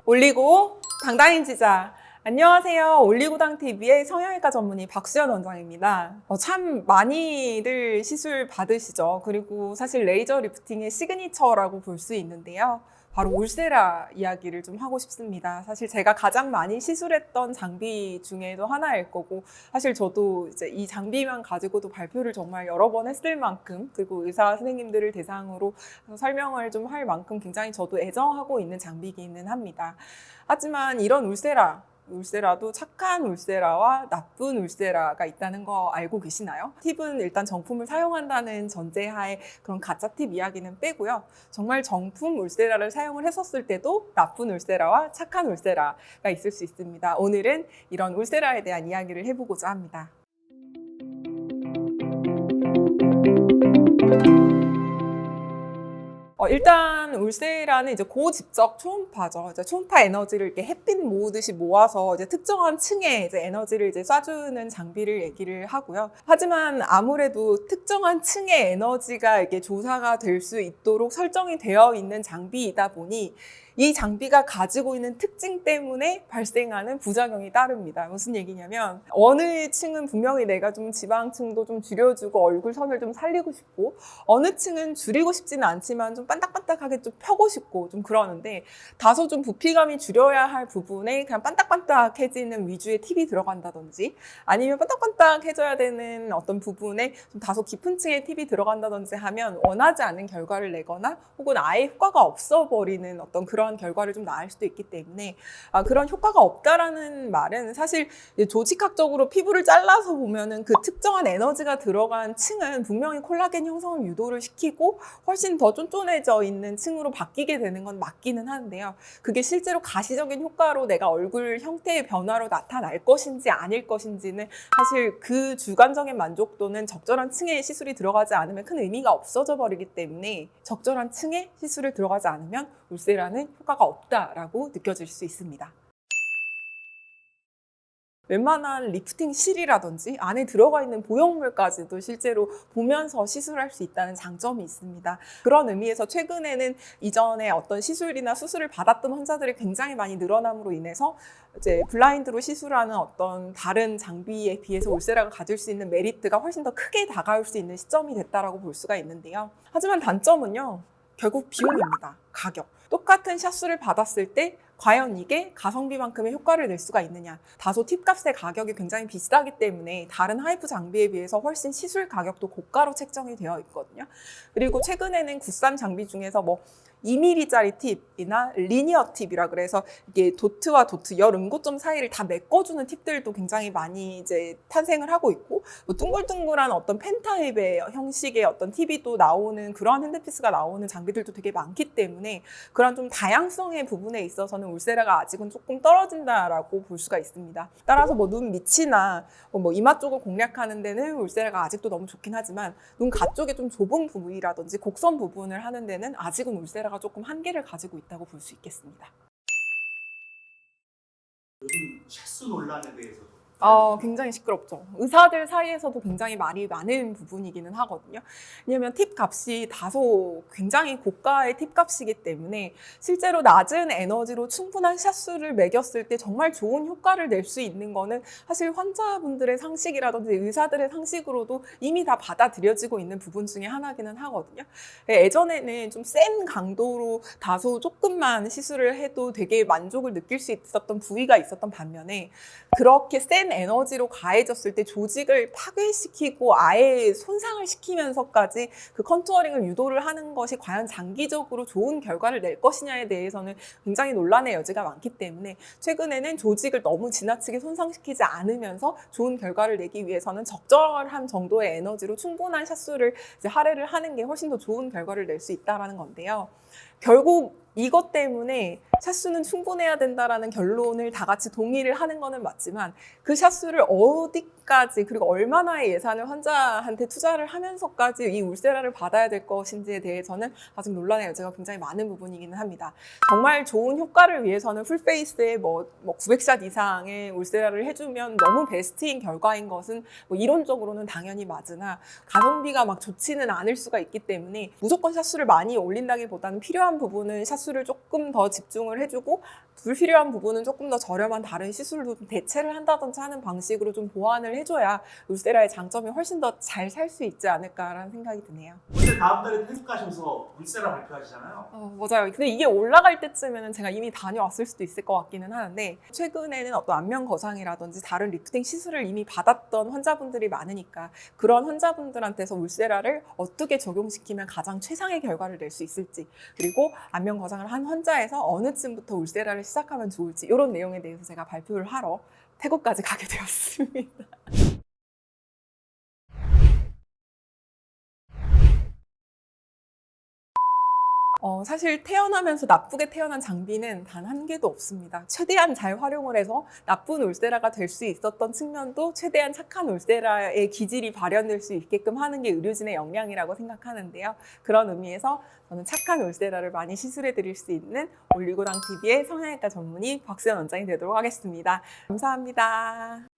올리고 당당해지자. 안녕하세요. 올리고당TV의 성형외과 전문의 박수연 원장입니다. 참 많이들 시술 받으시죠. 그리고 사실 레이저 리프팅의 시그니처라고 볼 수 있는데요. 바로 울세라 이야기를 좀 하고 싶습니다. 사실 제가 가장 많이 시술했던 장비 중에도 하나일 거고, 사실 저도 이제 이 장비만 가지고도 발표를 정말 여러 번 했을 만큼, 그리고 의사 선생님들을 대상으로 설명을 좀 할 만큼 굉장히 저도 애정하고 있는 장비기는 합니다. 하지만 이런 울세라도 착한 울세라와 나쁜 울세라가 있다는 거 알고 계시나요? 팁은 일단 정품을 사용한다는 전제하에 그런 가짜 팁 이야기는 빼고요. 정말 정품 울세라를 사용을 했었을 때도 나쁜 울세라와 착한 울세라가 있을 수 있습니다. 오늘은 이런 울세라에 대한 이야기를 해보고자 합니다. 일단 울세라는 이제 고집적 초음파죠. 이제 초음파 에너지를 이렇게 햇빛 모으듯이 모아서 이제 특정한 층에 이제 에너지를 이제 쏴주는 장비를 얘기를 하고요. 하지만 아무래도 특정한 층의 에너지가 이렇게 조사가 될 수 있도록 설정이 되어 있는 장비이다 보니 이 장비가 가지고 있는 특징 때문에 발생하는 부작용이 따릅니다. 무슨 얘기냐면 어느 층은 분명히 내가 좀 지방층도 좀 줄여주고 얼굴선을 좀 살리고 싶고, 어느 층은 줄이고 싶지는 않지만 좀 반딱반딱하게 좀 펴고 싶고 좀 그러는데, 다소 좀 부피감이 줄여야 할 부분에 그냥 반딱반딱해지는 위주의 팁이 들어간다든지, 아니면 반딱반딱해져야 되는 어떤 부분에 좀 다소 깊은 층의 팁이 들어간다든지 하면 원하지 않는 결과를 내거나 혹은 아예 효과가 없어버리는 어떤 그런 결과를 좀 낳을 수도 있기 때문에, 그런 효과가 없다라는 말은 사실 조직학적으로 피부를 잘라서 보면은 그 특정한 에너지가 들어간 층은 분명히 콜라겐 형성을 유도를 시키고 훨씬 더 쫀쫀해져 있는 층으로 바뀌게 되는 건 맞기는 하는데요. 그게 실제로 가시적인 효과로 내가 얼굴 형태의 변화로 나타날 것인지 아닐 것인지는 사실 그 주관적인 만족도는 적절한 층에 시술이 들어가지 않으면 큰 의미가 없어져 버리기 때문에, 적절한 층에 시술을 들어가지 않으면 울세라는 효과가 없다라고 느껴질 수 있습니다. 웬만한 리프팅 실이라든지 안에 들어가 있는 보형물까지도 실제로 보면서 시술할 수 있다는 장점이 있습니다. 그런 의미에서 최근에는 이전에 어떤 시술이나 수술을 받았던 환자들이 굉장히 많이 늘어남으로 인해서 이제 블라인드로 시술하는 어떤 다른 장비에 비해서 울세라가 가질 수 있는 메리트가 훨씬 더 크게 다가올 수 있는 시점이 됐다라고 볼 수가 있는데요. 하지만 단점은요, 결국 비용입니다. 가격. 똑같은 샷수를 받았을 때 과연 이게 가성비만큼의 효과를 낼 수가 있느냐. 다소 팁값의 가격이 굉장히 비싸기 때문에 다른 하이프 장비에 비해서 훨씬 시술 가격도 고가로 책정이 되어 있거든요. 그리고 최근에는 국산 장비 중에서 2mm짜리 팁이나 리니어 팁이라 그래서 이게 도트와 도트, 열 음고점 사이를 다 메꿔주는 팁들도 굉장히 많이 이제 탄생을 하고 있고, 둥글둥글한 어떤 펜 타입의 형식의 어떤 팁이 또 나오는, 그런 핸드피스가 나오는 장비들도 되게 많기 때문에 그런 좀 다양성의 부분에 있어서는 울세라가 아직은 조금 떨어진다라고 볼 수가 있습니다. 따라서 눈 밑이나 이마 쪽을 공략하는 데는 울세라가 아직도 너무 좋긴 하지만, 눈 가쪽에 좀 좁은 부위라든지 곡선 부분을 하는 데는 아직은 울세라가 조금 한계를 가지고 있다고 볼 수 있겠습니다. 요즘 샷수 논란에 대해서도 굉장히 시끄럽죠. 의사들 사이에서도 굉장히 말이 많은 부분이기는 하거든요. 왜냐하면 팁 값이 다소 굉장히 고가의 팁 값이기 때문에 실제로 낮은 에너지로 충분한 샷수를 매겼을 때 정말 좋은 효과를 낼 수 있는 거는 사실 환자분들의 상식이라든지 의사들의 상식으로도 이미 다 받아들여지고 있는 부분 중에 하나기는 하거든요. 예전에는 좀 센 강도로 다소 조금만 시술을 해도 되게 만족을 느낄 수 있었던 부위가 있었던 반면에, 그렇게 센 에너지로 가해졌을 때 조직을 파괴시키고 아예 손상을 시키면서까지 그 컨투어링을 유도를 하는 것이 과연 장기적으로 좋은 결과를 낼 것이냐에 대해서는 굉장히 논란의 여지가 많기 때문에, 최근에는 조직을 너무 지나치게 손상시키지 않으면서 좋은 결과를 내기 위해서는 적절한 정도의 에너지로 충분한 샷수를 이제 할애를 하는 게 훨씬 더 좋은 결과를 낼 수 있다는 건데요. 결국 이것 때문에 샷수는 충분해야 된다라는 결론을 다 같이 동의를 하는 거는 맞지만, 그 샷수를 어디까지 그리고 얼마나의 예산을 환자한테 투자를 하면서까지 이 울세라를 받아야 될 것인지에 대해서는 아직 논란의 여지가 굉장히 많은 부분이기는 합니다. 정말 좋은 효과를 위해서는 풀페이스에 900샷 이상의 울세라를 해주면 너무 베스트인 결과인 것은 이론적으로는 당연히 맞으나, 가성비가 막 좋지는 않을 수가 있기 때문에 무조건 샷수를 많이 올린다기보다는 필요한 부분은 샷수를 조금 더 집중을 해주고 불필요한 부분은 조금 더 저렴한 다른 시술로 좀 대체를 한다든지 하는 방식으로 좀 보완을 해줘야 울세라의 장점이 훨씬 더 잘 살 수 있지 않을까라는 생각이 드네요. 근데 다음 달에 태국 가셔서 울세라 발표하시잖아요. 맞아요. 근데 이게 올라갈 때쯤에는 제가 이미 다녀왔을 수도 있을 것 같기는 하는데 최근에는 어떤 안면 거상이라든지 다른 리프팅 시술을 이미 받았던 환자분들이 많으니까 그런 환자분들한테서 울세라를 어떻게 적용시키면 가장 최상의 결과를 낼 수 있을지 그리고 안면 거상을 한 환자에서 어느 쯤부터 울세라를 시작하면 좋을지 이런 내용에 대해서 제가 발표를 하러 태국까지 가게 되었습니다. 사실 태어나면서 나쁘게 태어난 장비는 단 한 개도 없습니다. 최대한 잘 활용을 해서 나쁜 울세라가 될 수 있었던 측면도 최대한 착한 울세라의 기질이 발현될 수 있게끔 하는 게 의료진의 역량이라고 생각하는데요. 그런 의미에서 저는 착한 울세라를 많이 시술해 드릴 수 있는 올리고당 TV의 성형외과 전문의 박수연 원장이 되도록 하겠습니다. 감사합니다.